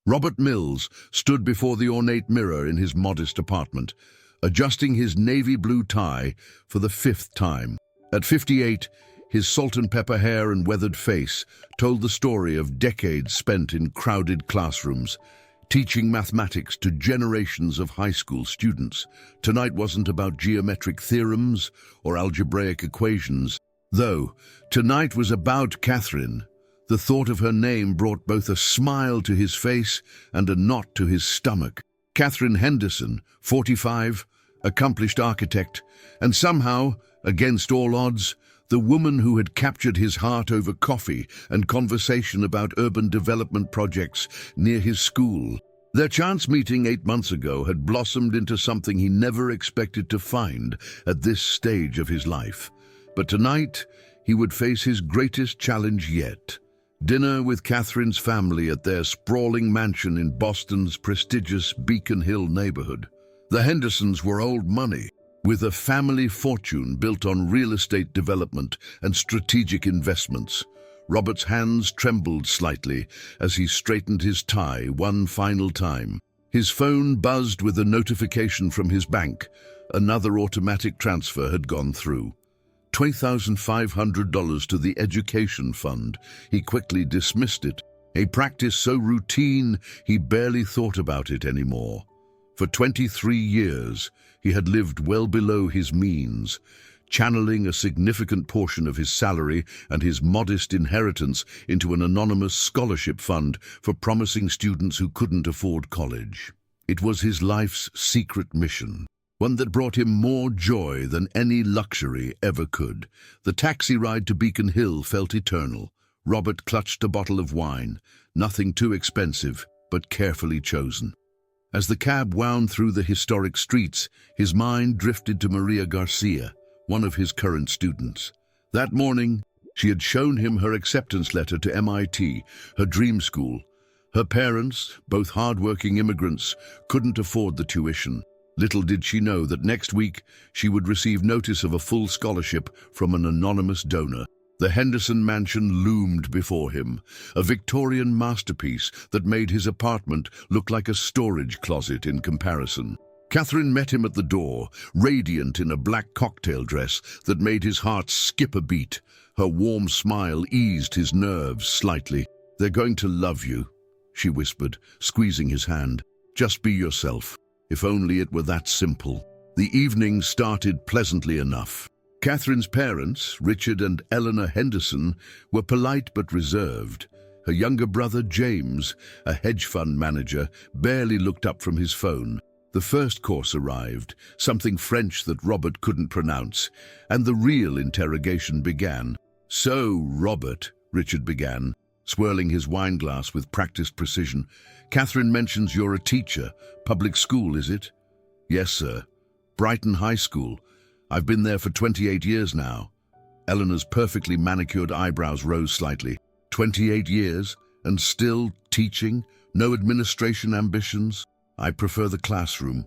Robert Mills stood before the ornate mirror in his modest apartment, adjusting his navy blue tie for the fifth time. At 58, his salt and pepper hair and weathered face told the story of decades spent in crowded classrooms, teaching mathematics to generations of high school students. Tonight wasn't about geometric theorems or algebraic equations, though tonight was about Catherine. The thought of her name brought both a smile to his face and a knot to his stomach. Catherine Henderson, 45, accomplished architect, and somehow, against all odds, the woman who had captured his heart over coffee and conversation about urban development projects near his school. Their chance meeting 8 months ago had blossomed into something he never expected to find at this stage of his life. But tonight, he would face his greatest challenge yet. Dinner with Catherine's family at their sprawling mansion in Boston's prestigious Beacon Hill neighborhood. The Hendersons were old money, with a family fortune built on real estate development and strategic investments. Robert's hands trembled slightly as he straightened his tie one final time. His phone buzzed with a notification from his bank. Another automatic transfer had gone through. $20,500 to the education fund. He quickly dismissed it, a practice so routine he barely thought about it anymore. For 23 years, he had lived well below his means, channeling a significant portion of his salary and his modest inheritance into an anonymous scholarship fund for promising students who couldn't afford college. It was his life's secret mission, one that brought him more joy than any luxury ever could. The taxi ride to Beacon Hill felt eternal. Robert clutched a bottle of wine, nothing too expensive, but carefully chosen. As the cab wound through the historic streets, his mind drifted to Maria Garcia, one of his current students. That morning, she had shown him her acceptance letter to MIT, her dream school. Her parents, both hard-working immigrants, couldn't afford the tuition. Little did she know that next week she would receive notice of a full scholarship from an anonymous donor. The Henderson mansion loomed before him, a Victorian masterpiece that made his apartment look like a storage closet in comparison. Catherine met him at the door, radiant in a black cocktail dress that made his heart skip a beat. Her warm smile eased his nerves slightly. "They're going to love you," she whispered, squeezing his hand. "Just be yourself. If only it were that simple." The evening started pleasantly enough. Catherine's parents, Richard and Eleanor Henderson, were polite but reserved. Her younger brother, James, a hedge fund manager, barely looked up from his phone. The first course arrived, something French that Robert couldn't pronounce, and the real interrogation began. "So, Robert," Richard began, swirling his wineglass with practiced precision, "Catherine mentions you're a teacher. Public school, is it?" "Yes, sir. Brighton High School. I've been there for 28 years now." Eleanor's perfectly manicured eyebrows rose slightly. 28 years, and still teaching? No administration ambitions? "I prefer the classroom,"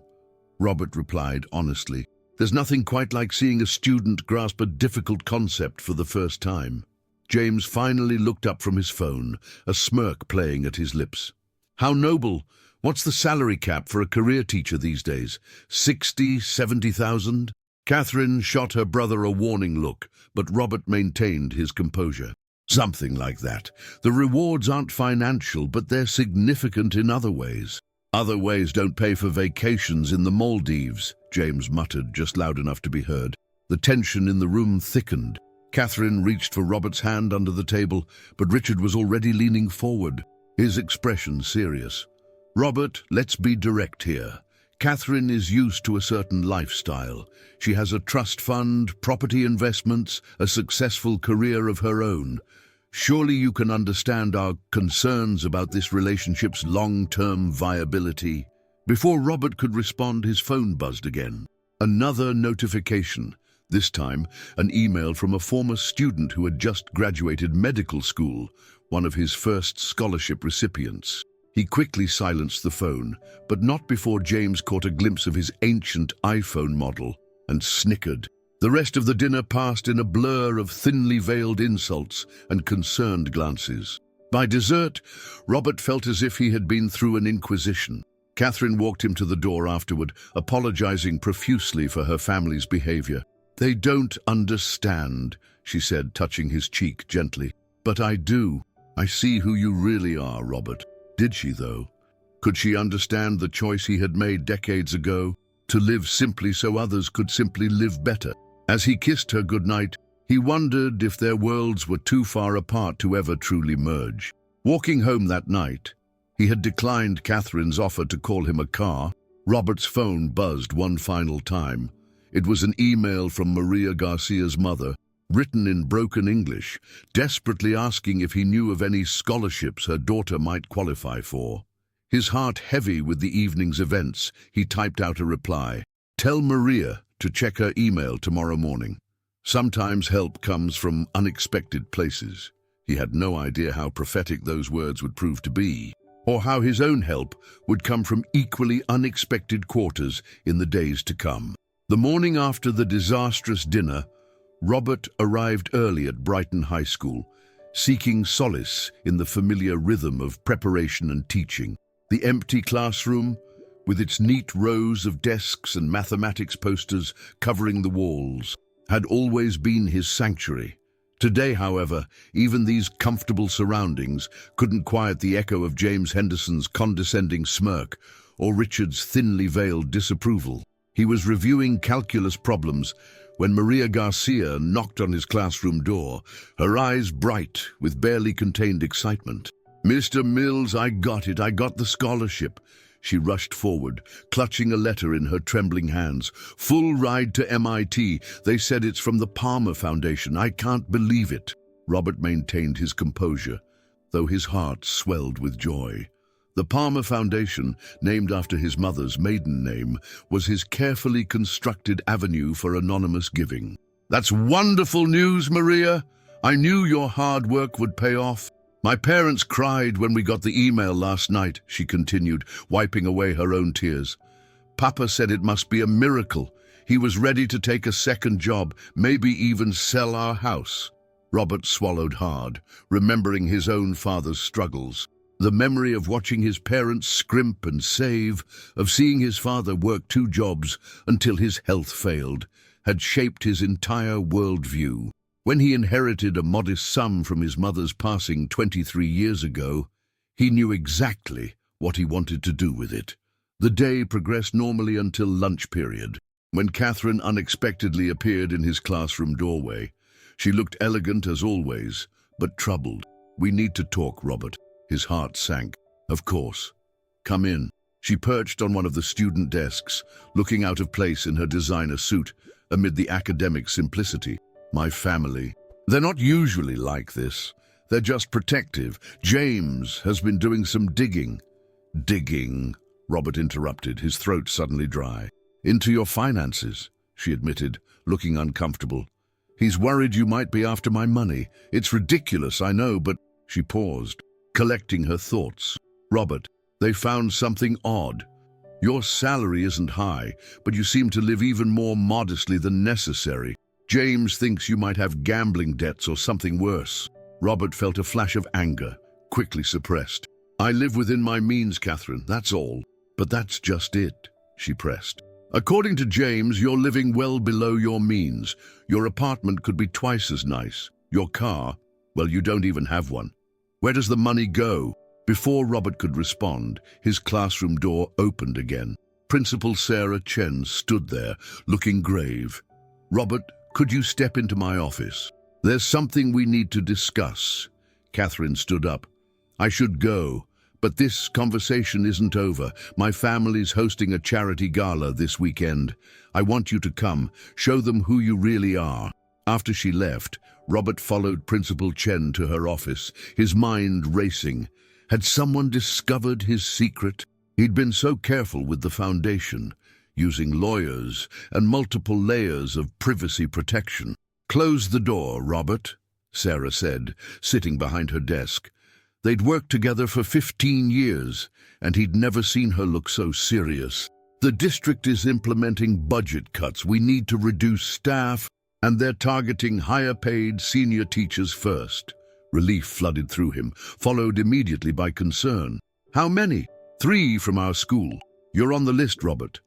Robert replied honestly. "There's nothing quite like seeing a student grasp a difficult concept for the first time." James finally looked up from his phone, a smirk playing at his lips. "How noble! What's the salary cap for a career teacher these days? 60, 70,000? Catherine shot her brother a warning look, but Robert maintained his composure. "Something like that. The rewards aren't financial, but they're significant in other ways." "Other ways don't pay for vacations in the Maldives," James muttered, just loud enough to be heard. The tension in the room thickened. Catherine reached for Robert's hand under the table, but Richard was already leaning forward, his expression serious. "Robert, let's be direct here. Catherine is used to a certain lifestyle. She has a trust fund, property investments, a successful career of her own. Surely you can understand our concerns about this relationship's long-term viability." Before Robert could respond, his phone buzzed again. Another notification. This time, an email from a former student who had just graduated medical school, one of his first scholarship recipients. He quickly silenced the phone, but not before James caught a glimpse of his ancient iPhone model and snickered. The rest of the dinner passed in a blur of thinly veiled insults and concerned glances. By dessert, Robert felt as if he had been through an inquisition. Catherine walked him to the door afterward, apologizing profusely for her family's behavior. "They don't understand," she said, touching his cheek gently. "But I do. I see who you really are, Robert." Did she, though? Could she understand the choice he had made decades ago, to live simply so others could simply live better? As he kissed her goodnight, he wondered if their worlds were too far apart to ever truly merge. Walking home that night, he had declined Catherine's offer to call him a car. Robert's phone buzzed one final time. It was an email from Maria Garcia's mother, written in broken English, desperately asking if he knew of any scholarships her daughter might qualify for. His heart heavy with the evening's events, he typed out a reply. "Tell Maria to check her email tomorrow morning." Sometimes help comes from unexpected places. He had no idea how prophetic those words would prove to be, or how his own help would come from equally unexpected quarters in the days to come. The morning after the disastrous dinner, Robert arrived early at Brighton High School, seeking solace in the familiar rhythm of preparation and teaching. The empty classroom, with its neat rows of desks and mathematics posters covering the walls, had always been his sanctuary. Today, however, even these comfortable surroundings couldn't quiet the echo of James Henderson's condescending smirk or Richard's thinly veiled disapproval. He was reviewing calculus problems when Maria Garcia knocked on his classroom door, her eyes bright with barely contained excitement. "Mr. Mills, I got it. I got the scholarship." She rushed forward, clutching a letter in her trembling hands. "Full ride to MIT. They said it's from the Palmer Foundation. I can't believe it." Robert maintained his composure, though his heart swelled with joy. The Palmer Foundation, named after his mother's maiden name, was his carefully constructed avenue for anonymous giving. "That's wonderful news, Maria. I knew your hard work would pay off. My parents cried when we got the email last night," she continued, wiping away her own tears. "Papa said it must be a miracle. He was ready to take a second job, maybe even sell our house." Robert swallowed hard, remembering his own father's struggles. The memory of watching his parents scrimp and save, of seeing his father work 2 jobs until his health failed, had shaped his entire worldview. When he inherited a modest sum from his mother's passing 23 years ago, he knew exactly what he wanted to do with it. The day progressed normally until lunch period, when Catherine unexpectedly appeared in his classroom doorway. She looked elegant as always, but troubled. "We need to talk, Robert." His heart sank. "Of course. Come in." She perched on one of the student desks, looking out of place in her designer suit amid the academic simplicity. "My family. They're not usually like this. They're just protective. James has been doing some digging." "Digging," Robert interrupted, his throat suddenly dry. "Into your finances," she admitted, looking uncomfortable. "He's worried you might be after my money. It's ridiculous, I know, but—" She paused, collecting her thoughts. "Robert, they found something odd. Your salary isn't high, but you seem to live even more modestly than necessary. James thinks you might have gambling debts or something worse." Robert felt a flash of anger, quickly suppressed. "I live within my means, Catherine, that's all." "But that's just it," she pressed. "According to James, you're living well below your means. Your apartment could be twice as nice. Your car, well, you don't even have one. Where does the money go?" Before Robert could respond, his classroom door opened again. Principal Sarah Chen stood there, looking grave. "Robert, could you step into my office? There's something we need to discuss." Catherine stood up. "I should go, but this conversation isn't over. My family's hosting a charity gala this weekend. I want you to come, show them who you really are." After she left, Robert followed Principal Chen to her office, his mind racing. Had someone discovered his secret? He'd been so careful with the foundation, using lawyers and multiple layers of privacy protection. "Close the door, Robert," Sarah said, sitting behind her desk. They'd worked together for 15 years, and he'd never seen her look so serious. "The district is implementing budget cuts. We need to reduce staff, and they're targeting higher-paid senior teachers first." Relief flooded through him, followed immediately by concern. How many? 3 from our school. You're on the list, Robert.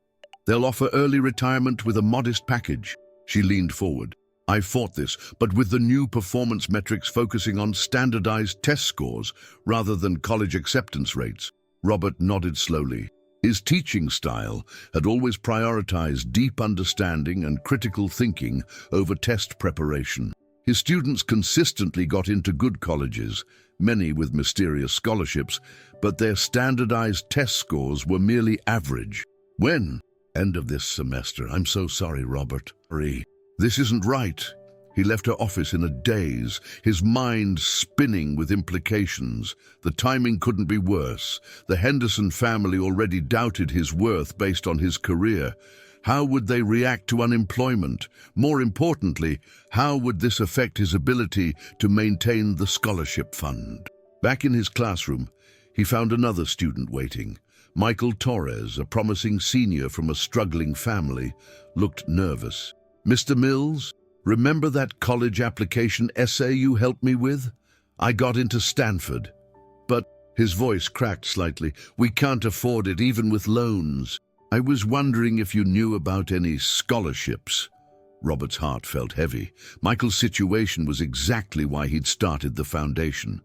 They'll offer early retirement with a modest package. She leaned forward. I fought this, but with the new performance metrics focusing on standardized test scores rather than college acceptance rates. Robert nodded slowly. His teaching style had always prioritized deep understanding and critical thinking over test preparation. His students consistently got into good colleges, many with mysterious scholarships, but their standardized test scores were merely average. When? End of this semester. I'm so sorry, Robert. This isn't right. He left her office in a daze, his mind spinning with implications. The timing couldn't be worse. The Henderson family already doubted his worth based on his career. How would they react to unemployment? More importantly, how would this affect his ability to maintain the scholarship fund? Back in his classroom, he found another student waiting. Michael Torres, a promising senior from a struggling family, looked nervous. Mr. Mills, remember that college application essay you helped me with? I got into Stanford. But his voice cracked slightly. We can't afford it, even with loans. I was wondering if you knew about any scholarships. Robert's heart felt heavy. Michael's situation was exactly why he'd started the foundation.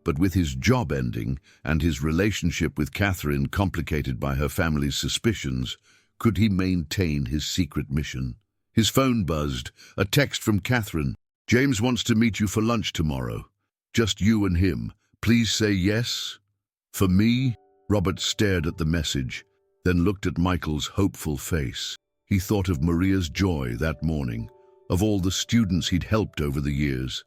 But with his job ending and his relationship with Catherine complicated by her family's suspicions, could he maintain his secret mission? His phone buzzed, a text from Catherine. James wants to meet you for lunch tomorrow. Just you and him. Please say yes. For me? Robert stared at the message, then looked at Michael's hopeful face. He thought of Maria's joy that morning, of all the students he'd helped over the years.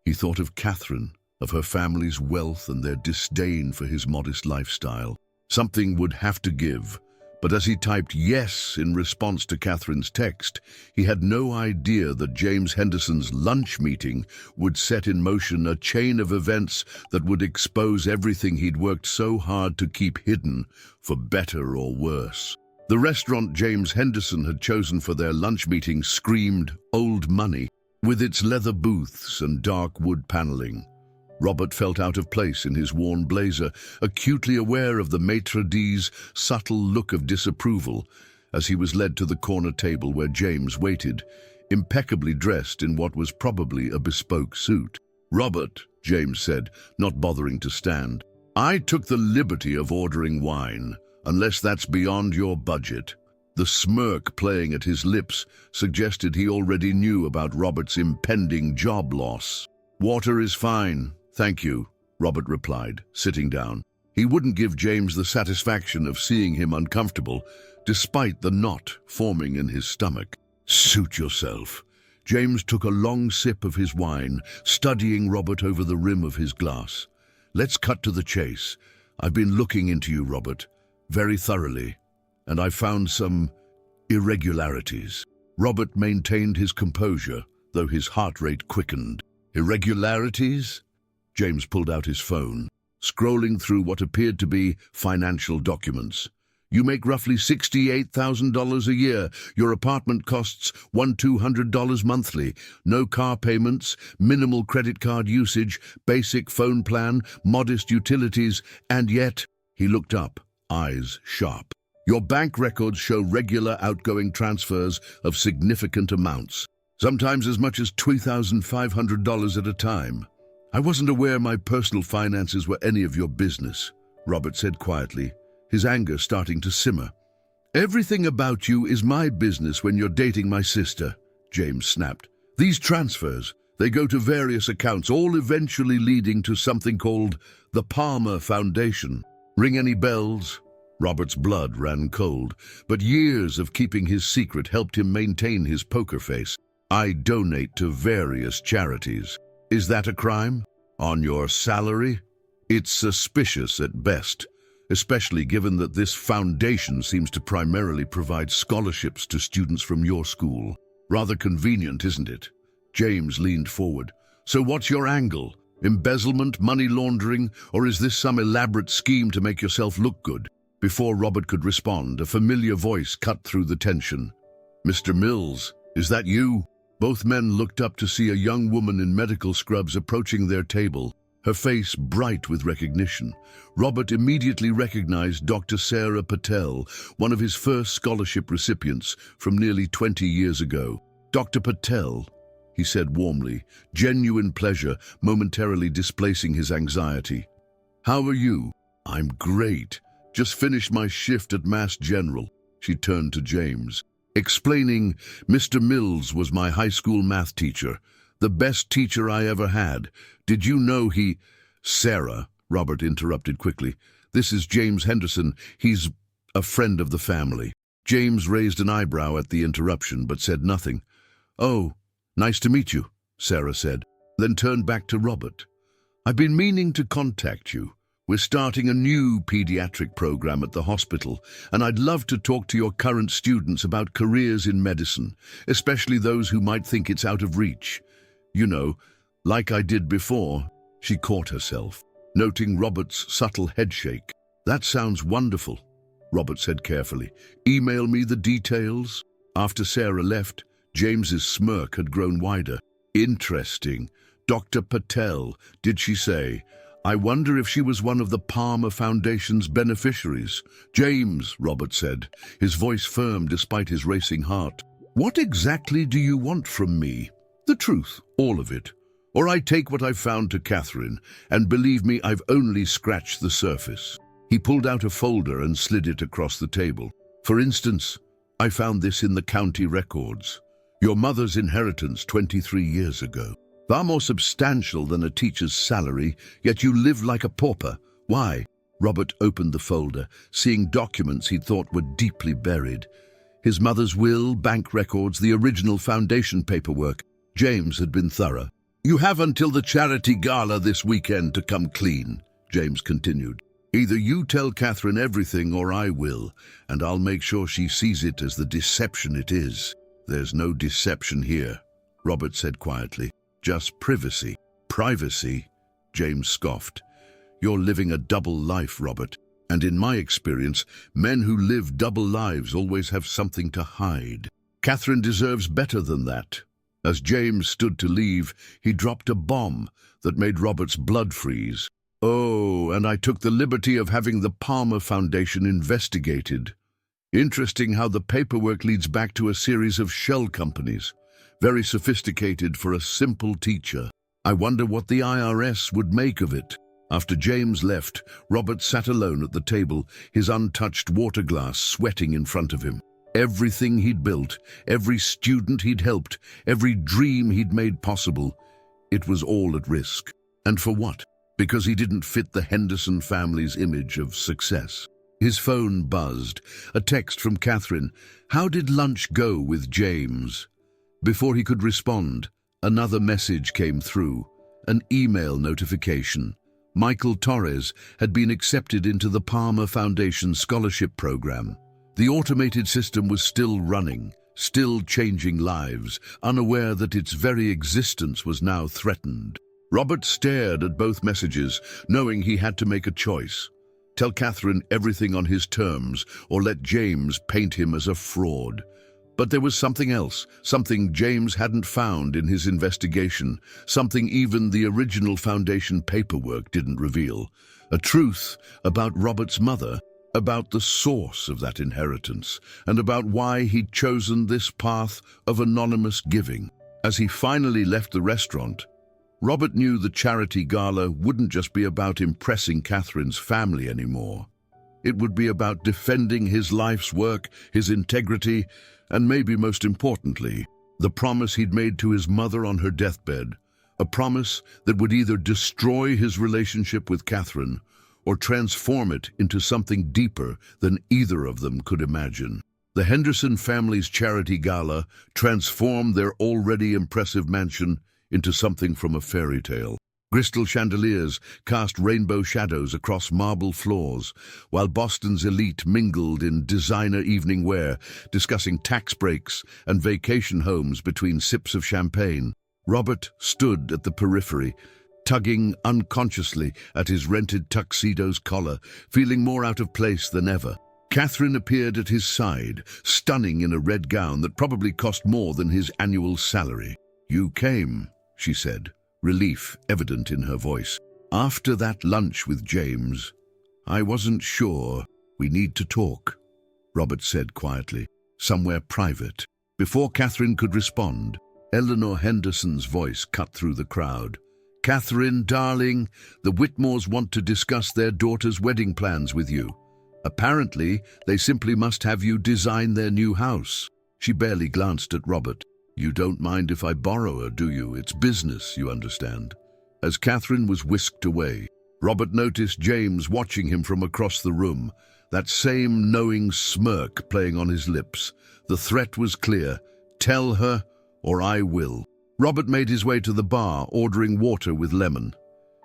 He thought of Catherine, of her family's wealth and their disdain for his modest lifestyle. Something would have to give. But as he typed yes in response to Catherine's text, he had no idea that James Henderson's lunch meeting would set in motion a chain of events that would expose everything he'd worked so hard to keep hidden, for better or worse. The restaurant James Henderson had chosen for their lunch meeting screamed old money, with its leather booths and dark wood paneling. Robert felt out of place in his worn blazer, acutely aware of the maitre d's subtle look of disapproval as he was led to the corner table where James waited, impeccably dressed in what was probably a bespoke suit. Robert, James said, not bothering to stand, I took the liberty of ordering wine, unless that's beyond your budget. The smirk playing at his lips suggested he already knew about Robert's impending job loss. Water is fine. Thank you, Robert replied, sitting down. He wouldn't give James the satisfaction of seeing him uncomfortable, despite the knot forming in his stomach. Suit yourself. James took a long sip of his wine, studying Robert over the rim of his glass. Let's cut to the chase. I've been looking into you, Robert, very thoroughly, and I found some irregularities. Robert maintained his composure, though his heart rate quickened. Irregularities? James pulled out his phone, scrolling through what appeared to be financial documents. You make roughly $68,000 a year. Your apartment costs $200 monthly. No car payments, minimal credit card usage, basic phone plan, modest utilities, and yet, he looked up, eyes sharp. Your bank records show regular outgoing transfers of significant amounts, sometimes as much as $2,500 at a time. I wasn't aware my personal finances were any of your business, Robert said quietly, his anger starting to simmer. Everything about you is my business when you're dating my sister, James snapped. These transfers, they go to various accounts, all eventually leading to something called the Palmer Foundation. Ring any bells? Robert's blood ran cold, but years of keeping his secret helped him maintain his poker face. I donate to various charities. Is that a crime? On your salary? It's suspicious at best, especially given that this foundation seems to primarily provide scholarships to students from your school. Rather convenient, isn't it? James leaned forward. So what's your angle? Embezzlement, money laundering, or is this some elaborate scheme to make yourself look good? Before Robert could respond, a familiar voice cut through the tension. Mr. Mills, is that you? Both men looked up to see a young woman in medical scrubs approaching their table, her face bright with recognition. Robert immediately recognized Dr. Sarah Patel, one of his first scholarship recipients from nearly 20 years ago. "Dr. Patel," he said warmly, genuine pleasure momentarily displacing his anxiety. "How are you?" "I'm great. Just finished my shift at Mass General." She turned to James, explaining, "Mr. Mills was my high school math teacher, the best teacher I ever had. Did you know he—" "Sarah," Robert interrupted quickly. "This is James Henderson. He's a friend of the family." James raised an eyebrow at the interruption, but said nothing. "Oh, nice to meet you," Sarah said, then turned back to Robert. "I've been meaning to contact you. We're starting a new pediatric program at the hospital, and I'd love to talk to your current students about careers in medicine, especially those who might think it's out of reach. You know, like I did before." She caught herself, noting Robert's subtle headshake. "That sounds wonderful," Robert said carefully. "Email me the details." After Sarah left, James's smirk had grown wider. "Interesting. Dr. Patel, did she say? I wonder if she was one of the Palmer Foundation's beneficiaries." "James," Robert said, his voice firm despite his racing heart, "what exactly do you want from me? The truth, all of it. Or I take what I've found to Catherine, and believe me, I've only scratched the surface." He pulled out a folder and slid it across the table. "For instance, I found this in the county records. Your mother's inheritance 23 years ago. Far more substantial than a teacher's salary, yet you live like a pauper. Why?" Robert opened the folder, seeing documents he thought were deeply buried. His mother's will, bank records, the original foundation paperwork. James had been thorough. "You have until the charity gala this weekend to come clean," James continued. "Either you tell Catherine everything or I will, and I'll make sure she sees it as the deception it is." "There's no deception here," Robert said quietly. "Just privacy." "Privacy?" James scoffed. "You're living a double life, Robert. And in my experience, men who live double lives always have something to hide. Catherine deserves better than that." As James stood to leave, he dropped a bomb that made Robert's blood freeze. "Oh, and I took the liberty of having the Palmer Foundation investigated. Interesting how the paperwork leads back to a series of shell companies. Very sophisticated for a simple teacher. I wonder what the IRS would make of it." After James left, Robert sat alone at the table, his untouched water glass sweating in front of him. Everything he'd built, every student he'd helped, every dream he'd made possible, it was all at risk. And for what? Because he didn't fit the Henderson family's image of success. His phone buzzed. A text from Catherine. "How did lunch go with James?" Before he could respond, another message came through, an email notification. Michael Torres had been accepted into the Palmer Foundation scholarship program. The automated system was still running, still changing lives, unaware that its very existence was now threatened. Robert stared at both messages, knowing he had to make a choice. Tell Catherine everything on his terms, or let James paint him as a fraud. But there was something else, something James hadn't found in his investigation, something even the original foundation paperwork didn't reveal. A truth about Robert's mother, about the source of that inheritance, and about why he'd chosen this path of anonymous giving. As he finally left the restaurant, Robert knew the charity gala wouldn't just be about impressing Catherine's family anymore. It would be about defending his life's work, his integrity, and maybe most importantly, the promise he'd made to his mother on her deathbed, a promise that would either destroy his relationship with Catherine or transform it into something deeper than either of them could imagine. The Henderson family's charity gala transformed their already impressive mansion into something from a fairy tale. Crystal chandeliers cast rainbow shadows across marble floors, while Boston's elite mingled in designer evening wear, discussing tax breaks and vacation homes between sips of champagne. Robert stood at the periphery, tugging unconsciously at his rented tuxedo's collar, feeling more out of place than ever. Catherine appeared at his side, stunning in a red gown that probably cost more than his annual salary. "You came," she said, relief evident in her voice. "After that lunch with James, I wasn't sure. We need to talk," Robert said quietly, "somewhere private." Before Catherine could respond, Eleanor Henderson's voice cut through the crowd. "Catherine, darling, the Whitmores want to discuss their daughter's wedding plans with you. Apparently, they simply must have you design their new house." She barely glanced at Robert. "You don't mind if I borrow her, do you? It's business, you understand." As Catherine was whisked away, Robert noticed James watching him from across the room, that same knowing smirk playing on his lips. The threat was clear: tell her, or I will. Robert made his way to the bar, ordering water with lemon.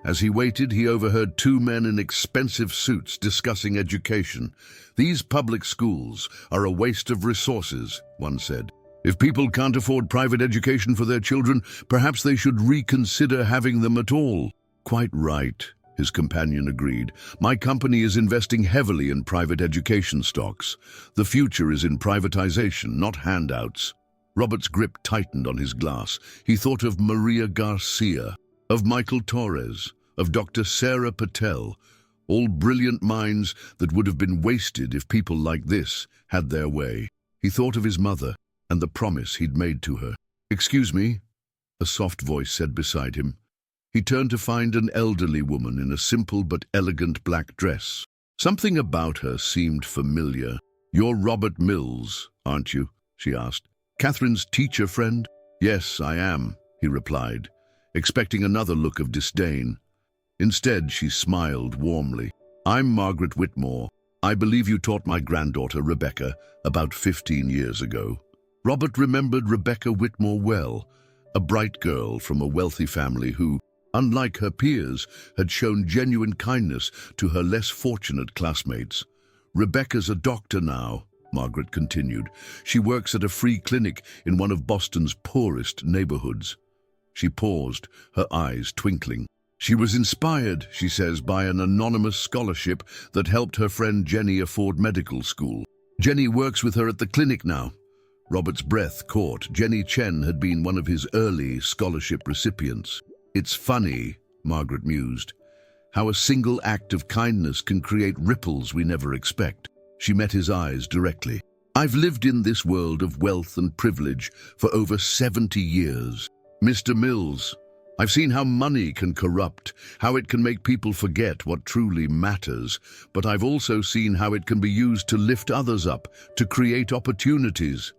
As he waited, he overheard two men in expensive suits discussing education. "These public schools are a waste of resources," one said. "If people can't afford private education for their children, perhaps they should reconsider having them at all." "Quite right," his companion agreed. "My company is investing heavily in private education stocks. The future is in privatization, not handouts." Robert's grip tightened on his glass. He thought of Maria Garcia, of Michael Torres, of Dr. Sarah Patel, all brilliant minds that would have been wasted if people like this had their way. He thought of his mother and the promise he'd made to her. "Excuse me," a soft voice said beside him. He turned to find an elderly woman in a simple but elegant black dress. Something about her seemed familiar. "You're Robert Mills, aren't you?" she asked. "Catherine's teacher friend?" "Yes, I am," he replied, expecting another look of disdain. Instead, she smiled warmly. "I'm Margaret Whitmore. I believe you taught my granddaughter, Rebecca, about 15 years ago." Robert remembered Rebecca Whitmore well, a bright girl from a wealthy family who, unlike her peers, had shown genuine kindness to her less fortunate classmates. "Rebecca's a doctor now," Margaret continued. "She works at a free clinic in one of Boston's poorest neighborhoods." She paused, her eyes twinkling. "She was inspired," she says, "by an anonymous scholarship that helped her friend Jenny afford medical school. Jenny works with her at the clinic now." Robert's breath caught. Jenny Chen had been one of his early scholarship recipients. "It's funny," Margaret mused, "how a single act of kindness can create ripples we never expect." She met his eyes directly. "I've lived in this world of wealth and privilege for over 70 years. Mr. Mills, I've seen how money can corrupt, how it can make people forget what truly matters, but I've also seen how it can be used to lift others up, to create opportunities."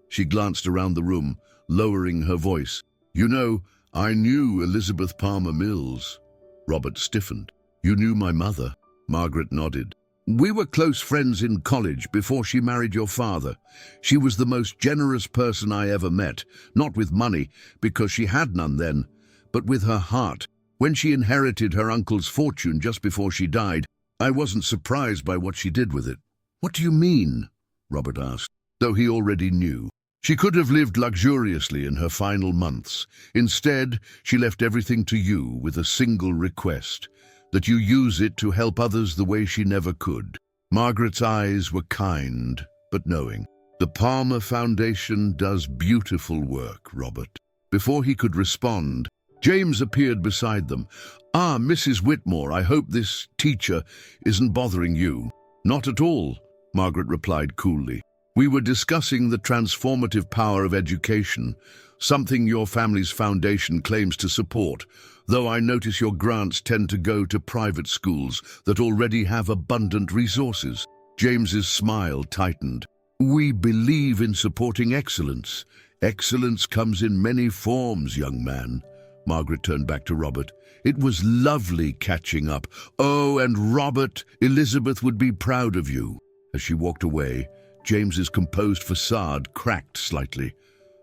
She glanced around the room, lowering her voice. "You know, I knew Elizabeth Palmer Mills." Robert stiffened. "You knew my mother?" Margaret nodded. "We were close friends in college before she married your father. She was the most generous person I ever met, not with money, because she had none then, but with her heart. When she inherited her uncle's fortune just before she died, I wasn't surprised by what she did with it." "What do you mean?" Robert asked, though he already knew. "She could have lived luxuriously in her final months. Instead, she left everything to you with a single request: that you use it to help others the way she never could." Margaret's eyes were kind, but knowing. "The Palmer Foundation does beautiful work, Robert." Before he could respond, James appeared beside them. "Ah, Mrs. Whitmore, I hope this teacher isn't bothering you." "Not at all," Margaret replied coolly. "We were discussing the transformative power of education, something your family's foundation claims to support, though I notice your grants tend to go to private schools that already have abundant resources." James's smile tightened. "We believe in supporting excellence. Excellence comes in many forms, young man." Margaret turned back to Robert. "It was lovely catching up. Oh, and Robert, Elizabeth would be proud of you." As she walked away, James's composed facade cracked slightly.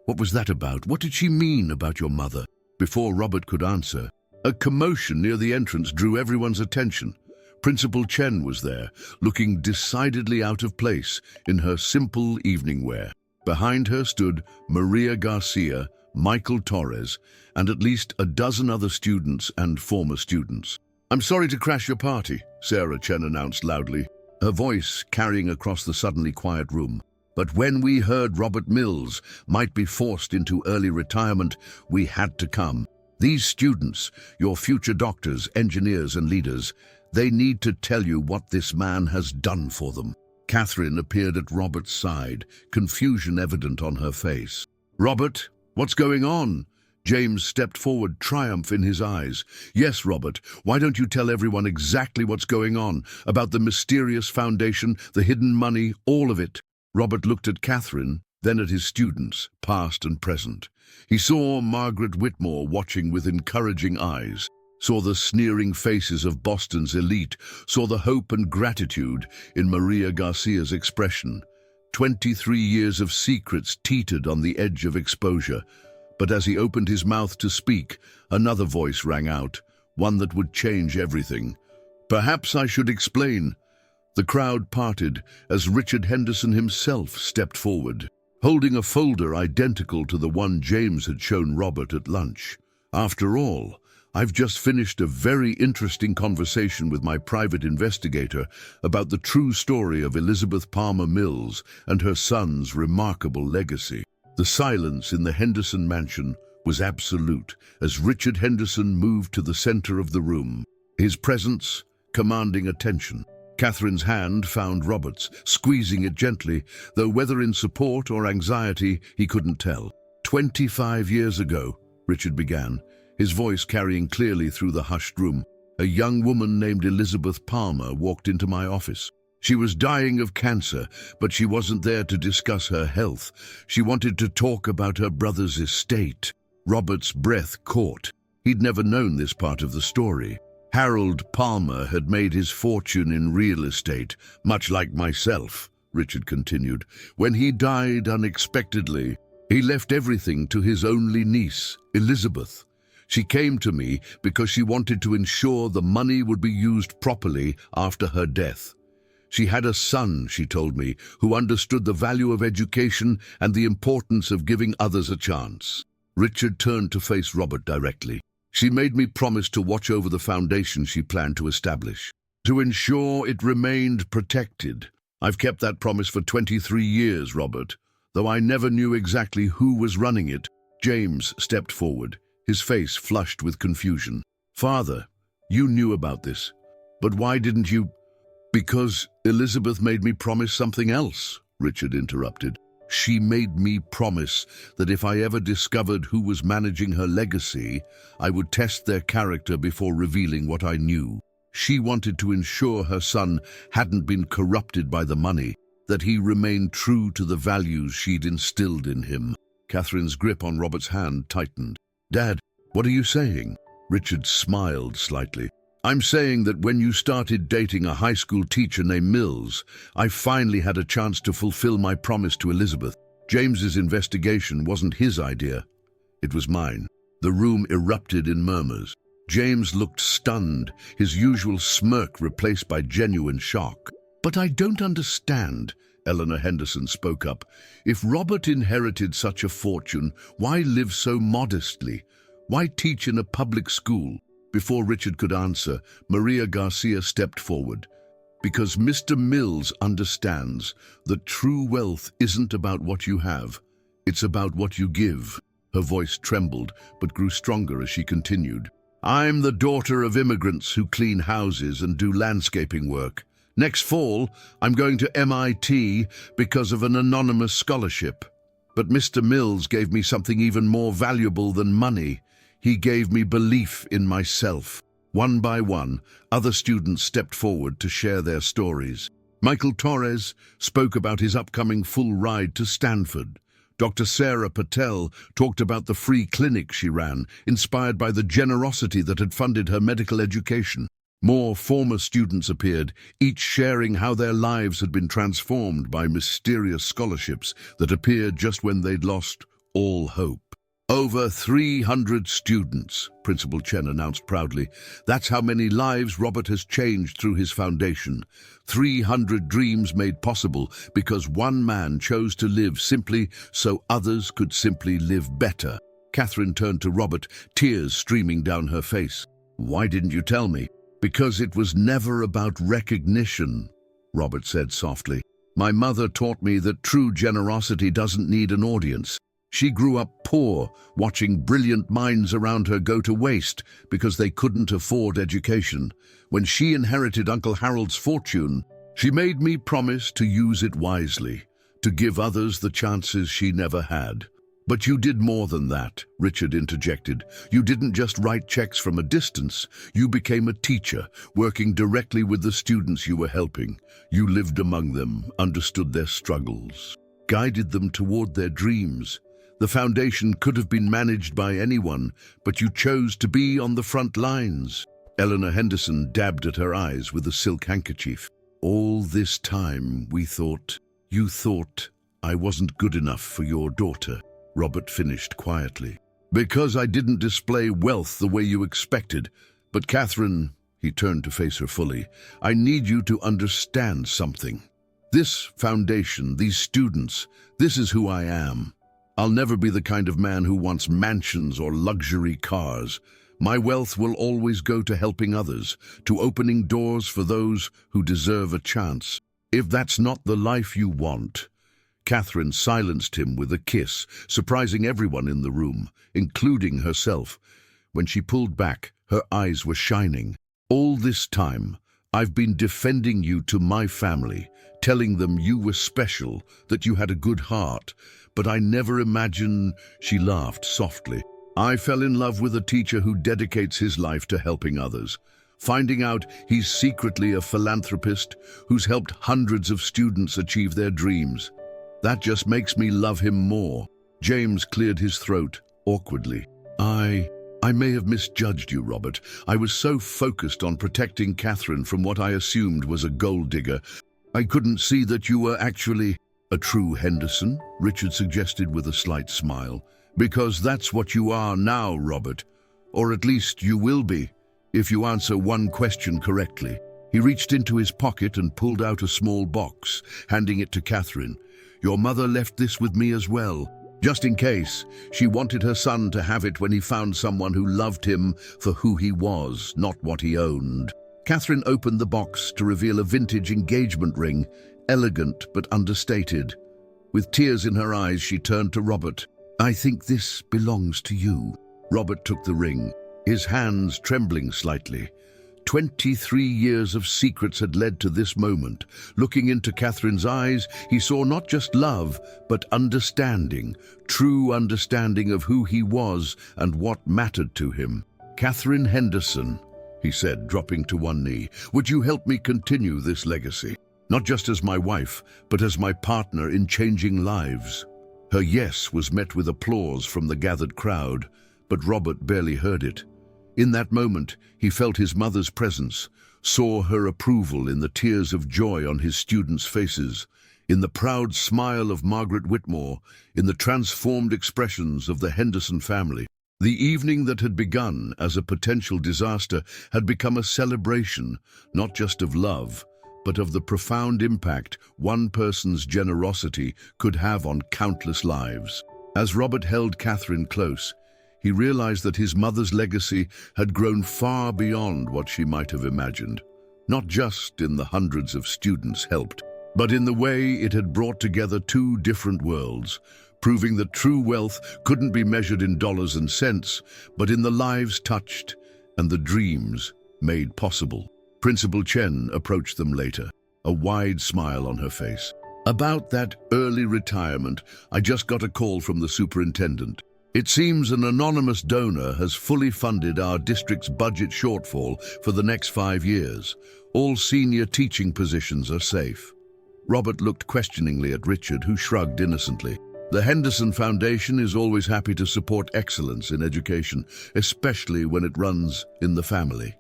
"What was that about? What did she mean about your mother?" Before Robert could answer, a commotion near the entrance drew everyone's attention. Principal Chen was there, looking decidedly out of place in her simple evening wear. Behind her stood Maria Garcia, Michael Torres, and at least a dozen other students and former students. "I'm sorry to crash your party," Sarah Chen announced loudly. her voice carrying across the suddenly quiet room. "But when we heard Robert Mills might be forced into early retirement, we had to come. These students, your future doctors, engineers and leaders, they need to tell you what this man has done for them." Catherine appeared at Robert's side, confusion evident on her face. "Robert, what's going on?" James stepped forward, triumph in his eyes. "Yes, Robert, why don't you tell everyone exactly what's going on, about the mysterious foundation, the hidden money, all of it?" Robert looked at Catherine, then at his students, past and present. He saw Margaret Whitmore watching with encouraging eyes, saw the sneering faces of Boston's elite, saw the hope and gratitude in Maria Garcia's expression. 23 years of secrets teetered on the edge of exposure. But as he opened his mouth to speak, another voice rang out, one that would change everything. "Perhaps I should explain." The crowd parted as Richard Henderson himself stepped forward, holding a folder identical to the one James had shown Robert at lunch. "After all, I've just finished a very interesting conversation with my private investigator about the true story of Elizabeth Palmer Mills and her son's remarkable legacy." The silence in the Henderson mansion was absolute as Richard Henderson moved to the center of the room, his presence commanding attention. Catherine's hand found Robert's, squeezing it gently, though whether in support or anxiety he couldn't tell. 25 years ago, Richard began, his voice carrying clearly through the hushed room, a young woman named Elizabeth Palmer walked into my office. She was dying of cancer, but she wasn't there to discuss her health. She wanted to talk about her brother's estate. Robert's breath caught. He'd never known this part of the story. Harold Palmer had made his fortune in real estate, much like myself, Richard continued. When he died unexpectedly, he left everything to his only niece, Elizabeth. She came to me because she wanted to ensure the money would be used properly after her death. She had a son, she told me, who understood the value of education and the importance of giving others a chance. Richard turned to face Robert directly. She made me promise to watch over the foundation she planned to establish, to ensure it remained protected. I've kept that promise for 23 years, Robert, though I never knew exactly who was running it. James stepped forward, his face flushed with confusion. "Father, you knew about this, but why didn't you—" "Because Elizabeth made me promise something else," Richard interrupted. "She made me promise that if I ever discovered who was managing her legacy, I would test their character before revealing what I knew. She wanted to ensure her son hadn't been corrupted by the money, that he remained true to the values she'd instilled in him." Catherine's grip on Robert's hand tightened. "Dad, what are you saying?" Richard smiled slightly. "I'm saying that when you started dating a high school teacher named Mills, I finally had a chance to fulfill my promise to Elizabeth. James's investigation wasn't his idea. It was mine." The room erupted in murmurs. James looked stunned, his usual smirk replaced by genuine shock. "But I don't understand," Eleanor Henderson spoke up. "If Robert inherited such a fortune, why live so modestly? Why teach in a public school?" Before Richard could answer, Maria Garcia stepped forward. "Because Mr. Mills understands that true wealth isn't about what you have, it's about what you give." Her voice trembled, but grew stronger as she continued. "I'm the daughter of immigrants who clean houses and do landscaping work. Next fall, I'm going to MIT because of an anonymous scholarship. But Mr. Mills gave me something even more valuable than money. He gave me belief in myself." One by one, other students stepped forward to share their stories. Michael Torres spoke about his upcoming full ride to Stanford. Dr. Sarah Patel talked about the free clinic she ran, inspired by the generosity that had funded her medical education. More former students appeared, each sharing how their lives had been transformed by mysterious scholarships that appeared just when they'd lost all hope. "Over 300 students," Principal Chen announced proudly. "That's how many lives Robert has changed through his foundation. 300 dreams made possible because one man chose to live simply so others could simply live better." Catherine turned to Robert, tears streaming down her face. "Why didn't you tell me?" "Because it was never about recognition." Robert said softly. "My mother taught me that true generosity doesn't need an audience. She grew up poor, watching brilliant minds around her go to waste because they couldn't afford education. When she inherited Uncle Harold's fortune, she made me promise to use it wisely, to give others the chances she never had." "But you did more than that," Richard interjected. "You didn't just write checks from a distance. You became a teacher, working directly with the students you were helping. You lived among them, understood their struggles, guided them toward their dreams. The foundation could have been managed by anyone, but you chose to be on the front lines." Eleanor Henderson dabbed at her eyes with a silk handkerchief. "All this time you thought I wasn't good enough for your daughter," Robert finished quietly. "Because I didn't display wealth the way you expected. But Catherine," he turned to face her fully, "I need you to understand something. This foundation, these students, this is who I am. I'll never be the kind of man who wants mansions or luxury cars. My wealth will always go to helping others, to opening doors for those who deserve a chance. If that's not the life you want—" Catherine silenced him with a kiss, surprising everyone in the room, including herself. When she pulled back, her eyes were shining. "All this time, I've been defending you to my family, telling them you were special, that you had a good heart. But I never imagined—" She laughed softly. "I fell in love with a teacher who dedicates his life to helping others. Finding out he's secretly a philanthropist who's helped hundreds of students achieve their dreams. That just makes me love him more." James cleared his throat awkwardly. I may have misjudged you, Robert. I was so focused on protecting Catherine from what I assumed was a gold digger. I couldn't see that you were actually—" "A true Henderson," Richard suggested with a slight smile. "Because that's what you are now, Robert. Or at least you will be, if you answer one question correctly." He reached into his pocket and pulled out a small box, handing it to Catherine. "Your mother left this with me as well, just in case. She wanted her son to have it when he found someone who loved him for who he was, not what he owned." Catherine opened the box to reveal a vintage engagement ring, elegant but understated. With tears in her eyes, she turned to Robert. "I think this belongs to you." Robert took the ring, his hands trembling slightly. 23 years of secrets had led to this moment. Looking into Catherine's eyes, he saw not just love, but understanding, true understanding of who he was and what mattered to him. "Catherine Henderson," he said, dropping to one knee, "would you help me continue this legacy? Not just as my wife, but as my partner in changing lives." Her yes was met with applause from the gathered crowd, but Robert barely heard it. In that moment, he felt his mother's presence, saw her approval in the tears of joy on his students' faces, in the proud smile of Margaret Whitmore, in the transformed expressions of the Henderson family. The evening that had begun as a potential disaster had become a celebration, not just of love, but of the profound impact one person's generosity could have on countless lives. As Robert held Catherine close, he realized that his mother's legacy had grown far beyond what she might have imagined, not just in the hundreds of students helped, but in the way it had brought together two different worlds, proving that true wealth couldn't be measured in dollars and cents, but in the lives touched and the dreams made possible. Principal Chen approached them later, a wide smile on her face. "About that early retirement, I just got a call from the superintendent. It seems an anonymous donor has fully funded our district's budget shortfall for the next 5 years. All senior teaching positions are safe." Robert looked questioningly at Richard, who shrugged innocently. "The Henderson Foundation is always happy to support excellence in education, especially when it runs in the family."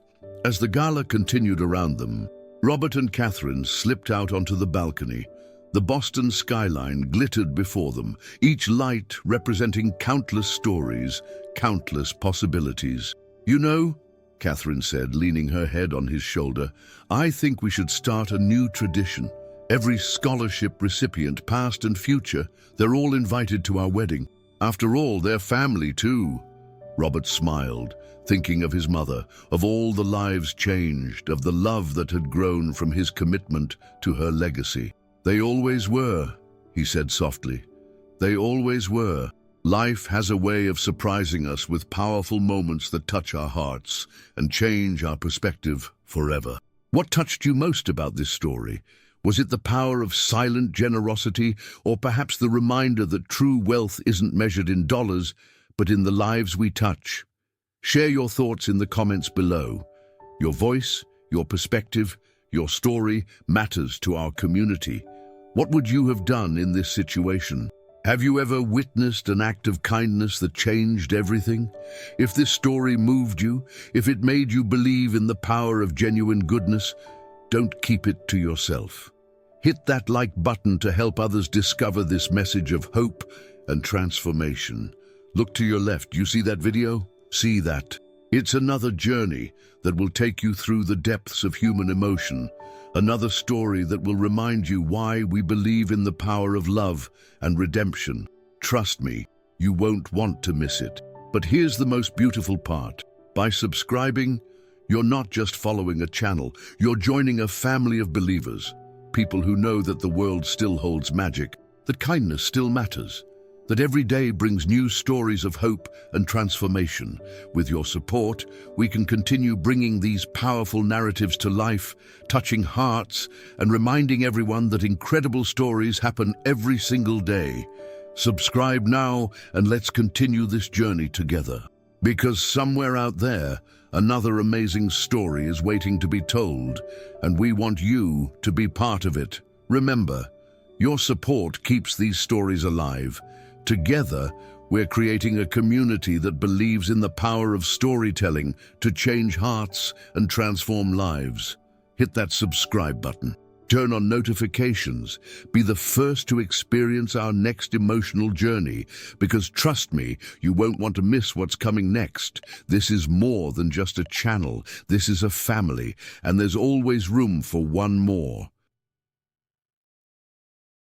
As the gala continued around them, Robert and Catherine slipped out onto the balcony. The Boston skyline glittered before them, each light representing countless stories, countless possibilities. "You know," Catherine said, leaning her head on his shoulder, "I think we should start a new tradition. Every scholarship recipient, past and future, they're all invited to our wedding. After all, they're family too." Robert smiled, thinking of his mother, of all the lives changed, of the love that had grown from his commitment to her legacy. "They always were," he said softly. "They always were." Life has a way of surprising us with powerful moments that touch our hearts and change our perspective forever. What touched you most about this story? Was it the power of silent generosity, or perhaps the reminder that true wealth isn't measured in dollars, but in the lives we touch? Share your thoughts in the comments below. Your voice, your perspective, your story matters to our community. What would you have done in this situation? Have you ever witnessed an act of kindness that changed everything? If this story moved you, if it made you believe in the power of genuine goodness, don't keep it to yourself. Hit that like button to help others discover this message of hope and transformation. Look to your left. You see that video? See that. It's another journey that will take you through the depths of human emotion. Another story that will remind you why we believe in the power of love and redemption. Trust me, you won't want to miss it. But here's the most beautiful part. By subscribing, you're not just following a channel, you're joining a family of believers. People who know that the world still holds magic, that kindness still matters, that every day brings new stories of hope and transformation. With your support, we can continue bringing these powerful narratives to life, touching hearts and reminding everyone that incredible stories happen every single day. Subscribe now and let's continue this journey together. Because somewhere out there, another amazing story is waiting to be told, and we want you to be part of it. Remember, your support keeps these stories alive. Together, we're creating a community that believes in the power of storytelling to change hearts and transform lives. Hit that subscribe button. Turn on notifications. Be the first to experience our next emotional journey, because trust me, you won't want to miss what's coming next. This is more than just a channel. This is a family, and there's always room for one more.